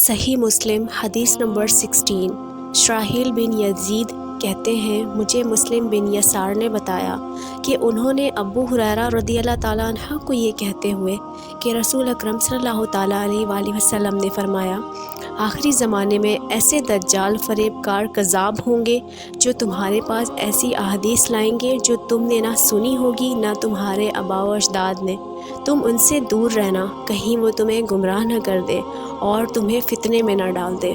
صحیح مسلم حدیث نمبر 16۔ شراحیل بن یزید کہتے ہیں مجھے مسلم بن یسار نے بتایا کہ انہوں نے ابو ہریرہ رضی اللہ تعالیٰ عنہ کو یہ کہتے ہوئے کہ رسول اکرم صلی اللہ تعالیٰ علیہ وآلہ وسلم نے فرمایا، آخری زمانے میں ایسے دجال فریب کار کذاب ہوں گے جو تمہارے پاس ایسی احادیث لائیں گے جو تم نے نہ سنی ہوگی نہ تمہارے آباء و اجداد نے۔ تم ان سے دور رہنا، کہیں وہ تمہیں گمراہ نہ کر دے اور تمہیں فتنے میں نہ ڈال دے۔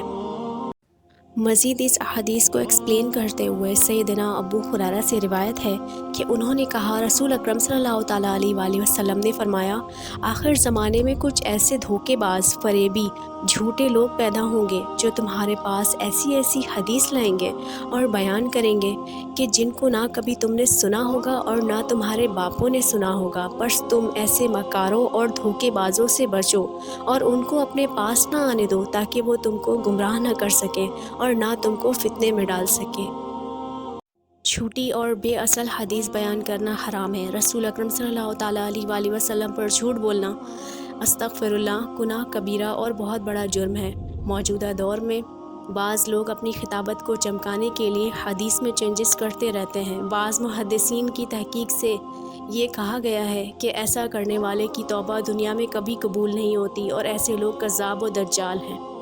مزید اس احادیث کو ایکسپلین کرتے ہوئے سیدنا ابو ہریرہ سے روایت ہے کہ انہوں نے کہا رسول اکرم صلی اللہ تعالیٰ علیہ وآلہ وسلم نے فرمایا، آخر زمانے میں کچھ ایسے دھوکے باز، فریبی، جھوٹے لوگ پیدا ہوں گے جو تمہارے پاس ایسی حدیث لائیں گے اور بیان کریں گے کہ جن کو نہ کبھی تم نے سنا ہوگا اور نہ تمہارے باپوں نے سنا ہوگا، بس تم ایسے مکاروں اور دھوکے بازوں سے بچو اور ان کو اپنے پاس نہ آنے دو تاکہ وہ تم کو گمراہ نہ کر سکیں اور نہ تم کو فتنے میں ڈال سکے۔ جھوٹی اور بے اصل حدیث بیان کرنا حرام ہے۔ رسول اکرم صلی اللہ تعالیٰ علیہ وآلہ وسلم پر جھوٹ بولنا استغفر اللہ گناہ کبیرہ اور بہت بڑا جرم ہے۔ موجودہ دور میں بعض لوگ اپنی خطابت کو چمکانے کے لیے حدیث میں چینجز کرتے رہتے ہیں۔ بعض محدثین کی تحقیق سے یہ کہا گیا ہے کہ ایسا کرنے والے کی توبہ دنیا میں کبھی قبول نہیں ہوتی اور ایسے لوگ کذاب و دجال ہیں۔